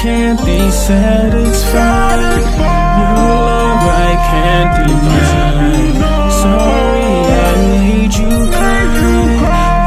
can't be satisfied. Your love I can't deny. Sorry, I need you kind.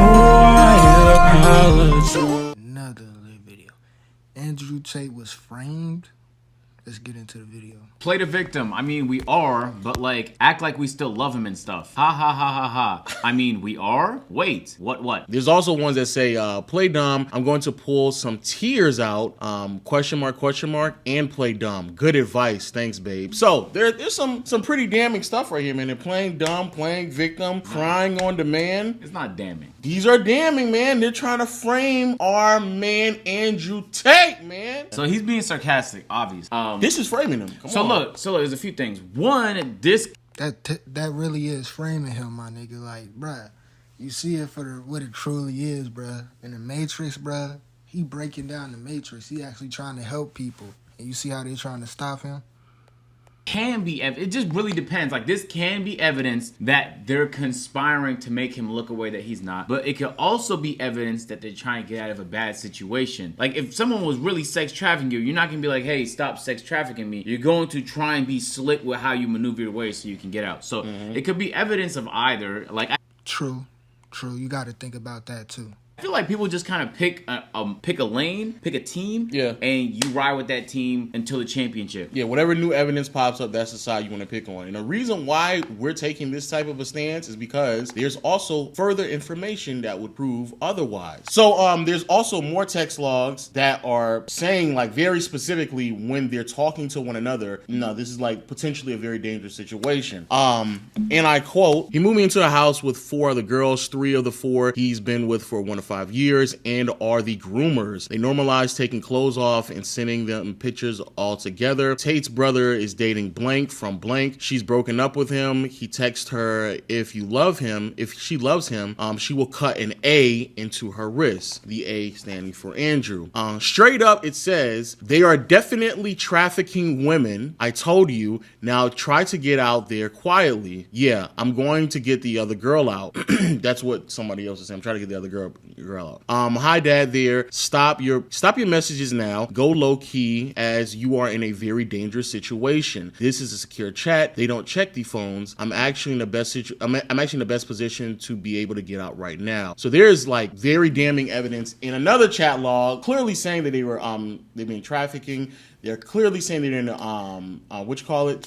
Oh, I apologize. Another little video. Andrew Tate was framed. Let's get into the video. Play the victim. I mean, we are, but like, act like we still love him and stuff. Ha ha ha ha ha. I mean, we are? Wait, what? There's also ones that say, play dumb. I'm going to pull some tears out. Question mark, and play dumb. Good advice. Thanks, babe. So there's some pretty damning stuff right here, man. They're playing dumb, playing victim, crying on demand. It's not damning. These are damning, man. They're trying to frame our man Andrew Tate, man. So he's being sarcastic, obvious. This is framing him. Come so on. look, there's a few things. One, this That really is framing him, my nigga. Like, bruh, you see it for what it truly is, bruh. In the Matrix, bruh, he breaking down the Matrix. He actually trying to help people. And you see how they trying to stop him? can be, it just really depends. Like, this can be evidence that they're conspiring to make him look a way that he's not, but it could also be evidence that they're trying to get out of a bad situation. Like, if someone was really sex trafficking you, you're not gonna be like, hey, stop sex trafficking me. You're going to try and be slick with how you maneuver your way so you can get out. So it could be evidence of either. Like, True. You got to think about that too. I feel like people just kind of pick a lane, pick a team, and you ride with that team until the championship. Yeah, whatever new evidence pops up, that's the side you want to pick on. And the reason why we're taking this type of a stance is because there's also further information that would prove otherwise. So there's also more text logs that are saying, like, very specifically when they're talking to one another, no, this is like potentially a very dangerous situation. And I quote, "He moved me into a house with 4 other girls. 3 of the 4 he's been with for 1 to 5 years and are the groomers. They normalize taking clothes off and sending them pictures all together. Tate's brother is dating blank from blank. She's broken up with him. He texts her, if she loves him, she will cut an A into her wrist. The A standing for Andrew. Straight up, it says, they are definitely trafficking women. I told you. Now try to get out there quietly. Yeah, I'm going to get the other girl out." That's what somebody else is saying. I'm trying to get the other girl out. Hi dad there. Stop your messages now. Go low key as you are in a very dangerous situation. This is a secure chat. They don't check the phones. I'm actually in the best position to be able to get out right now. So there's like very damning evidence in another chat log clearly saying that they've been trafficking. They're clearly saying they're in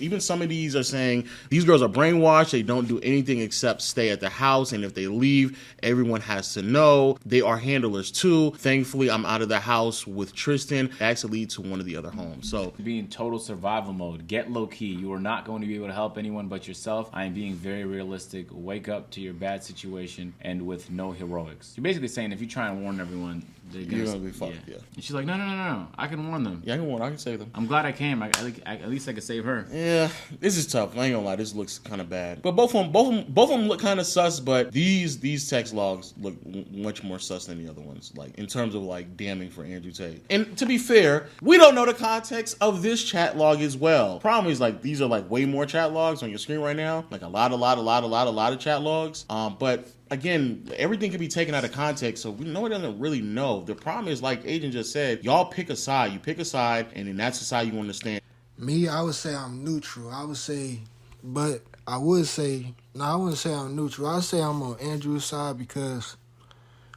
even some of these are saying these girls are brainwashed. They don't do anything except stay at the house. And if they leave, everyone has to know. They are handlers too. Thankfully, I'm out of the house with Tristan. Actually lead to one of the other homes. So be in total survival mode. Get low key. You are not going to be able to help anyone but yourself. I am being very realistic. Wake up to your bad situation and with no heroics. You're basically saying if you try and warn everyone, you're gonna be fucked. Yeah. And she's like, no. I can warn them. Yeah, I can save them. I'm glad I came. At least I could save her. Yeah, this is tough. I ain't gonna lie. This looks kind of bad. But both of them look kind of sus. But these text logs look much more sus than the other ones. Like in terms of like damning for Andrew Tate. And to be fair, we don't know the context of this chat log as well. Problem is like these are like way more chat logs on your screen right now. Like a lot of chat logs. But again, everything can be taken out of context, so nobody doesn't really know. The problem is, like Agent just said, y'all pick a side. You pick a side, and then that's the side you want to stand. Me, I would say I'm neutral. I wouldn't say I'm neutral. I would say I'm on Andrew's side because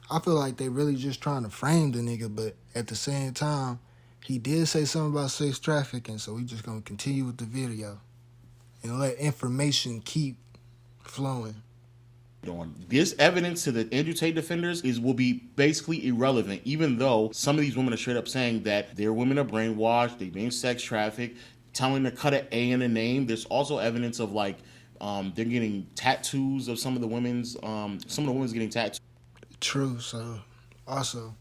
I feel like they really just trying to frame the nigga, but at the same time, he did say something about sex trafficking, so we just gonna continue with the video and let information keep flowing. This evidence to the Andrew Tate defenders will be basically irrelevant, even though some of these women are straight up saying that their women are brainwashed, they've been sex trafficked, telling them to cut an A in the name. There's also evidence of like they're getting tattoos of some of the women's getting tattoos. True. So also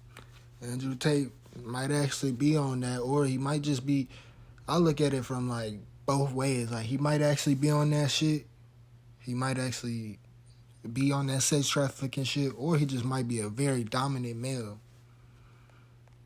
Andrew Tate might actually be on that, or he might just be. I look at it from like both ways. Like he might actually be on that shit. He might actually be on that sex trafficking shit, or he just might be a very dominant male.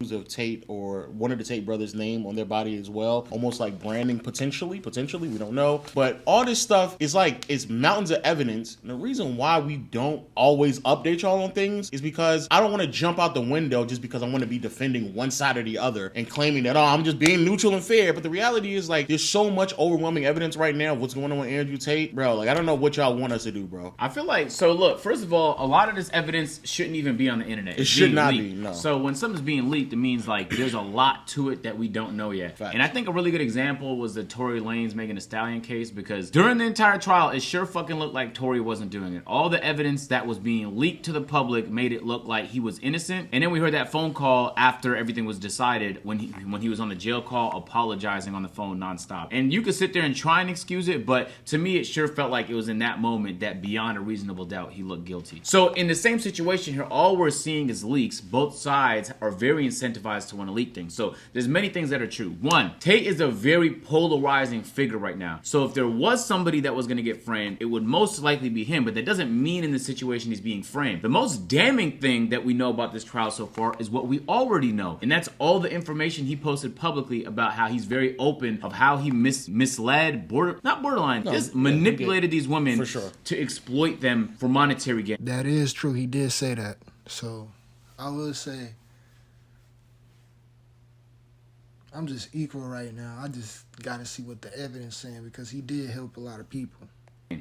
of Tate or one of the Tate brothers' name on their body as well, almost like branding potentially, we don't know. But all this stuff is like, it's mountains of evidence. And the reason why we don't always update y'all on things is because I don't want to jump out the window just because I want to be defending one side or the other and claiming that, oh, I'm just being neutral and fair. But the reality is, like, there's so much overwhelming evidence right now of what's going on with Andrew Tate, bro. Like, I don't know what y'all want us to do, bro. I feel like, so look, first of all, a lot of this evidence shouldn't even be on the internet. It should not leaked. be, no. So when something's being leaked, it means like there's a lot to it that we don't know yet. Facts. And I think a really good example was the Tory Lanez Megan Thee Stallion case, because during the entire trial, it sure fucking looked like Tory wasn't doing it. All the evidence that was being leaked to the public made it look like he was innocent. And then we heard that phone call after everything was decided when he was on the jail call apologizing on the phone nonstop. And you could sit there and try and excuse it, but to me, it sure felt like it was in that moment that beyond a reasonable doubt, he looked guilty. So in the same situation here, all we're seeing is leaks. Both sides are very incentivized to want to leak things. So there's many things that are true. One, Tate is a very polarizing figure right now. So if there was somebody that was going to get framed, it would most likely be him, but that doesn't mean in the situation he's being framed. The most damning thing that we know about this trial so far is what we already know, and that's all the information he posted publicly about how he's very open of how he misled, manipulated these women for sure, to exploit them for monetary gain. That is true. He did say that. So I would say I'm just equal right now. I just got to see what the evidence saying, because he did help a lot of people.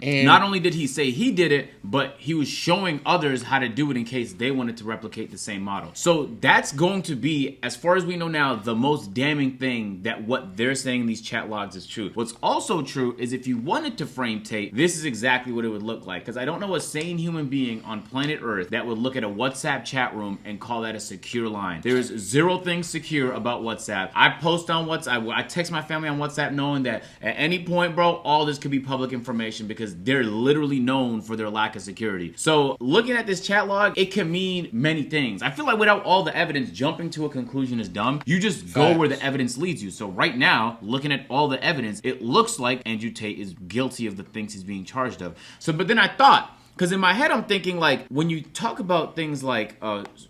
And not only did he say he did it, but he was showing others how to do it in case they wanted to replicate the same model. So that's going to be, as far as we know now, the most damning thing, that what they're saying in these chat logs is true. What's also true is if you wanted to frame Tate, this is exactly what it would look like. Because I don't know a sane human being on planet Earth that would look at a WhatsApp chat room and call that a secure line. There's zero things secure about WhatsApp. I post on WhatsApp. I text my family on WhatsApp knowing that at any point, bro, all this could be public information, because they're literally known for their lack of security. So looking at this chat log, it can mean many things. I feel like without all the evidence, jumping to a conclusion is dumb. You just go where the evidence leads you. So right now, looking at all the evidence, it looks like Andrew Tate is guilty of the things he's being charged of. So, but then I thought, because in my head, I'm thinking, like, when you talk about things like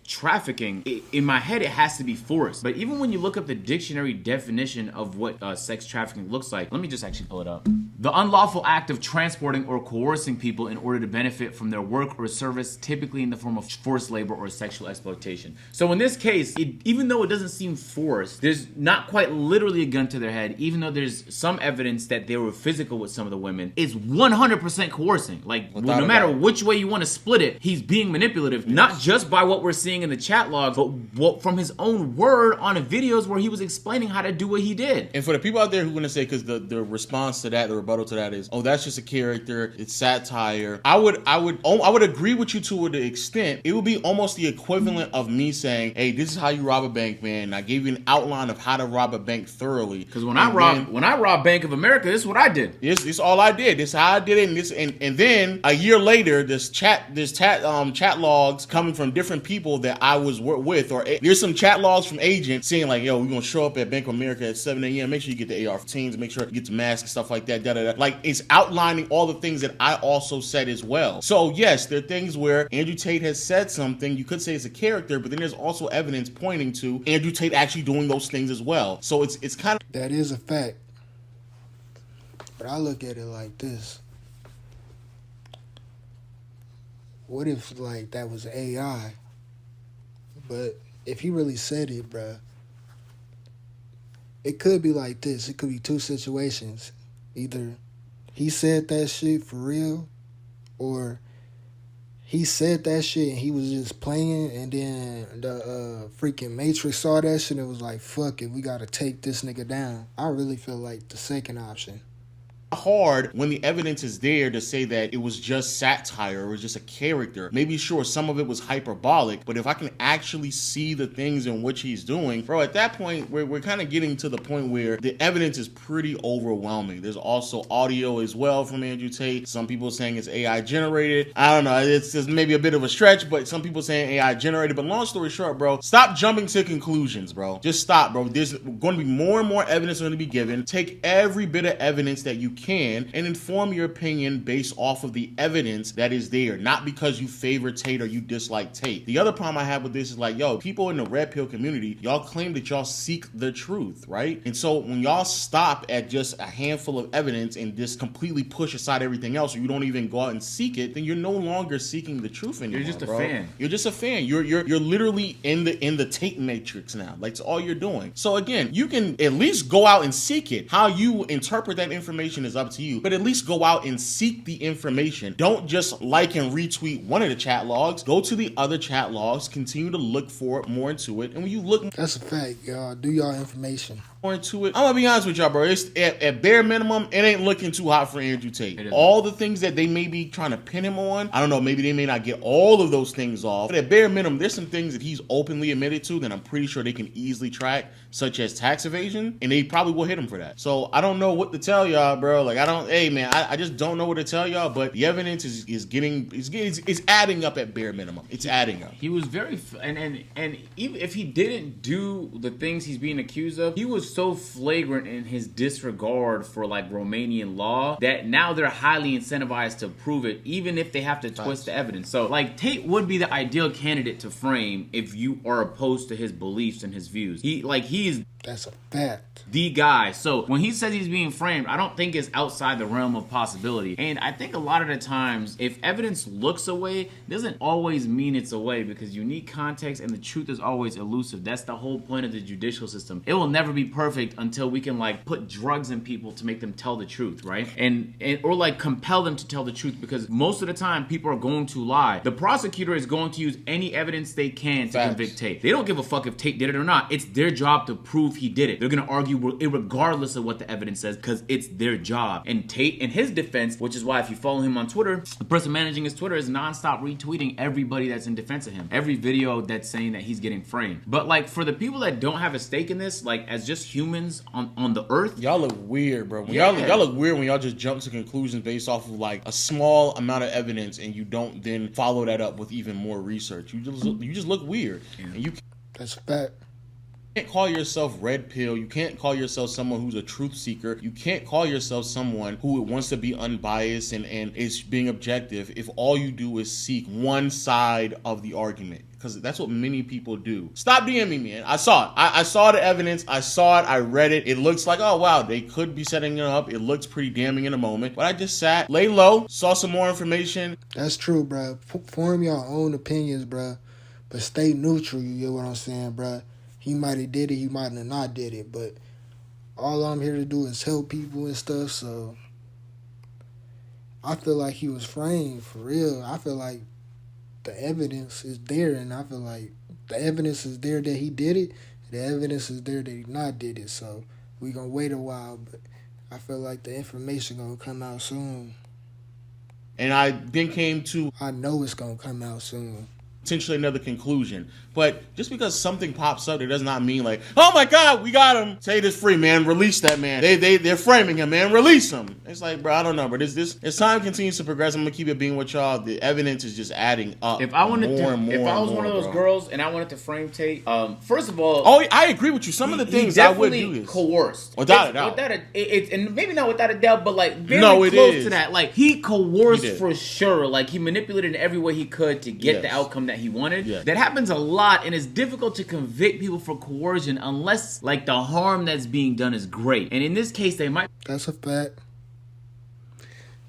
trafficking, in my head, it has to be forced. But even when you look up the dictionary definition of what sex trafficking looks like, let me just actually pull it up. The unlawful act of transporting or coercing people in order to benefit from their work or service, typically in the form of forced labor or sexual exploitation. So in this case, even though it doesn't seem forced, there's not quite literally a gun to their head, even though there's some evidence that they were physical with some of the women, it's 100% coercing. Like, no matter which way you want to split it, he's being manipulative, not just by what we're seeing in the chat log, but from his own word on the videos where he was explaining how to do what he did. And for the people out there who want to say, because the response to that, the rebuttal to that is, oh, that's just a character, it's satire. I would agree with you to an extent. It would be almost the equivalent of me saying, hey, this is how you rob a bank, man. I gave you an outline of how to rob a bank thoroughly. Because when I robbed Bank of America, this is what I did. This all I did. This is how I did it. And then a year later, there's chat logs coming from different people that I was with, or there's some chat logs from agents saying like, yo, we're gonna show up at Bank of America at 7 a.m. Make sure you get the AR-15s, make sure you get the mask and stuff like that. Like, it's outlining all the things that I also said as well. So yes, there are things where Andrew Tate has said something. You could say it's a character, but then there's also evidence pointing to Andrew Tate actually doing those things as well. So it's kind of, that is a fact. But I look at it like this. What if, like, that was AI? But if he really said it, bruh, it could be like this. It could be two situations. Either he said that shit for real, or he said that shit and he was just playing, and then the freaking Matrix saw that shit and it was like, fuck it, we gotta take this nigga down. I really feel like the second option. Hard when the evidence is there to say that it was just satire or it was just a character. Maybe sure some of it was hyperbolic, but if I can actually see the things in which he's doing, bro, at that point we're kind of getting to the point where the evidence is pretty overwhelming. There's also audio as well from Andrew Tate. Some people saying it's AI generated. I don't know, it's maybe a bit of a stretch, but some people saying AI generated. But long story short, bro, stop jumping to conclusions, bro. Just stop, bro. There's going to be more and more evidence going to be given. Take every bit of evidence that you can and inform your opinion based off of the evidence that is there, not because you favor Tate or you dislike Tate. The other problem I have with this is like, yo, people in the red pill community, y'all claim that y'all seek the truth, right? And so when y'all stop at just a handful of evidence and just completely push aside everything else, or you don't even go out and seek it, then you're no longer seeking the truth anymore. You're just a bro. fan. You're just a fan. You're literally in the Tate matrix now. Like, it's all you're doing. So again, you can at least go out and seek it. How you interpret that information is up to you, but at least go out and seek the information. Don't just like and retweet one of the chat logs. Go to the other chat logs, continue to look for it, more into it, and when you look That's a fact, y'all. Do y'all information. more into it, I'm gonna be honest with y'all, bro. It's at bare minimum, it ain't looking too hot for Andrew Tate. All the things that they may be trying to pin him on, I don't know, maybe they may not get all of those things off, but at bare minimum, there's some things that he's openly admitted to that I'm pretty sure they can easily track, such as tax evasion, and they probably will hit him for that. So I don't know what to tell y'all, bro. Like, I just don't know what to tell y'all, but the evidence is adding up at bare minimum. It's adding up. He was very, and even if he didn't do the things he's being accused of, he was so flagrant in his disregard for like Romanian law that now they're highly incentivized to prove it, even if they have to twist the evidence. So like Tate would be the ideal candidate to frame if you are opposed to his beliefs and his views. He's That's a fact. the guy. So when he says he's being framed, I don't think it's outside the realm of possibility. And I think a lot of the times, if evidence looks away, doesn't always mean it's away, because you need context and the truth is always elusive. That's the whole point of the judicial system. It will never be perfect until we can like put drugs in people to make them tell the truth, right? And or like compel them to tell the truth, because most of the time people are going to lie. The prosecutor is going to use any evidence they can to convict Tate. They don't give a fuck if Tate did it or not. It's their job to prove he did it. They're gonna argue regardless of what the evidence says, because it's their job. And Tate, in his defense, which is why if you follow him on Twitter, the person managing his Twitter is nonstop retweeting everybody that's in defense of him, every video that's saying that he's getting framed. But like, for the people that don't have a stake in this, like as just humans on the earth, Y'all look weird, bro. Y'all look weird when y'all just jump to conclusions based off of like a small amount of evidence, and you don't then follow that up with even more research. You just look weird, and you That's a fact. can't call yourself red pill. You can't call yourself someone who's a truth seeker. You can't call yourself someone who wants to be unbiased and is being objective if all you do is seek one side of the argument. Because that's what many people do. Stop DMing me, man. I saw it. I saw the evidence. I saw it. I read it. It looks like, oh, wow, they could be setting it up. It looks pretty damning in a moment. But I just sat, lay low, saw some more information. That's true, bro. Form your own opinions, bro. But stay neutral, you get what I'm saying, bro. He might have did it, he might have not did it, but all I'm here to do is help people and stuff, so I feel like he was framed, for real. I feel like the evidence is there, and I feel like the evidence is there that he did it, the evidence is there that he not did it, so we gonna wait a while, but I feel like the information gonna come out soon. And I then came to I know it's gonna come out soon. potentially another conclusion. But just because something pops up, it does not mean like, oh my God, we got him. Tate is free, man. Release that man. They're framing him, man. Release him. It's like, bro, I don't know, but as time continues to progress, I'm gonna keep it being with y'all. The evidence is just adding up. if I wanted more to, and more if I was and one of more, those bro. girls and I wanted to frame Tate, first of all, Oh, I agree with you. Some of the things I would do is coerced. Without a doubt. It's and maybe not without a doubt, but like very No, it close is. to that. Like he coerced He did. for sure. Like he manipulated in every way he could to get the Yes. outcome that he wanted. Yes. That happens a lot, and it's difficult to convict people for coercion unless like the harm that's being done is great. And in this case, they might. That's a fact.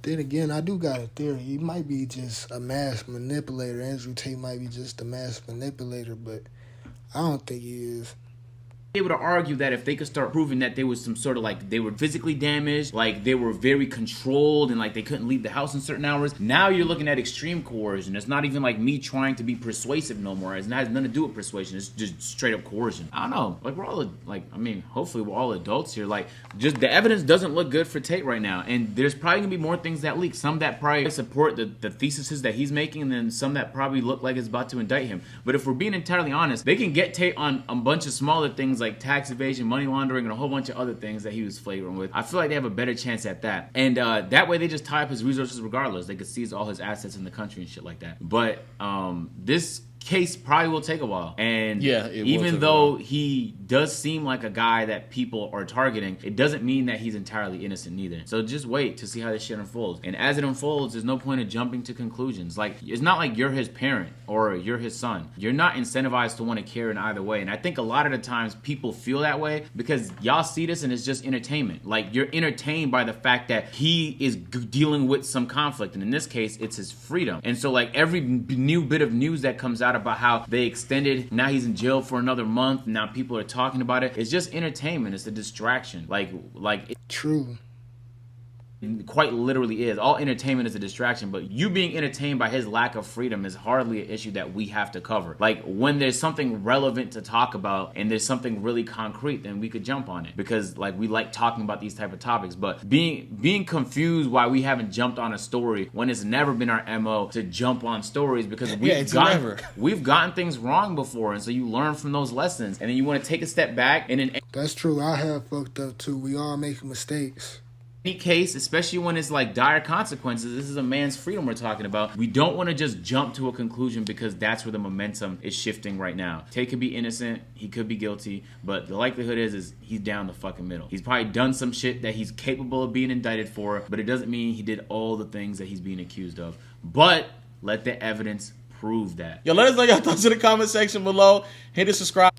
Then again, I do got a theory. He might be just a mass manipulator. Andrew Tate might be just a mass manipulator, but I don't think he is. Able to argue that if they could start proving that there was some sort of like they were physically damaged, like they were very controlled and like they couldn't leave the house in certain hours, now you're looking at extreme coercion. It's not even like me trying to be persuasive no more. It has nothing to do with persuasion. It's just straight up coercion. I don't know. Like we're all like, I mean, hopefully we're all adults here. Like just the evidence doesn't look good for Tate right now, and there's probably gonna be more things that leak. Some that probably support the theses that he's making, and then some that probably look like it's about to indict him. But if we're being entirely honest, they can get Tate on a bunch of smaller things like tax evasion, money laundering, and a whole bunch of other things that he was flagrant with. I feel like they have a better chance at that. And that way they just tie up his resources regardless. They could seize all his assets in the country and shit like that. But this case probably will take a while. And Yeah, it will even take a though while. he does seem like a guy that people are targeting, it doesn't mean that he's entirely innocent neither. So just wait to see how this shit unfolds. And as it unfolds, there's no point of jumping to conclusions. Like, it's not like you're his parent or you're his son. You're not incentivized to want to care in either way. And I think a lot of the times people feel that way because y'all see this and it's just entertainment. Like, you're entertained by the fact that he is dealing with some conflict. And in this case, it's his freedom. And so, like, every new bit of news that comes out about how they extended, now he's in jail for another month, now people are talking about it, it's just entertainment. It's a distraction. True. It quite literally is. All entertainment is a distraction, but you being entertained by his lack of freedom is hardly an issue that we have to cover. Like, when there's something relevant to talk about and there's something really concrete, then we could jump on it because, like, we like talking about these type of topics. But being confused why we haven't jumped on a story when it's never been our MO to jump on stories because we've gotten things wrong before, and so you learn from those lessons, and then you want to take a step back and then. That's true. I have fucked up too. We all make mistakes. Any case, especially when it's like dire consequences, this is a man's freedom we're talking about. We don't want to just jump to a conclusion because that's where the momentum is shifting right now. Tate could be innocent, he could be guilty, but the likelihood is he's down the fucking middle. He's probably done some shit that he's capable of being indicted for, but it doesn't mean he did all the things that he's being accused of. But let the evidence prove that. Yo, let us know your thoughts in the comment section below. Hit the subscribe.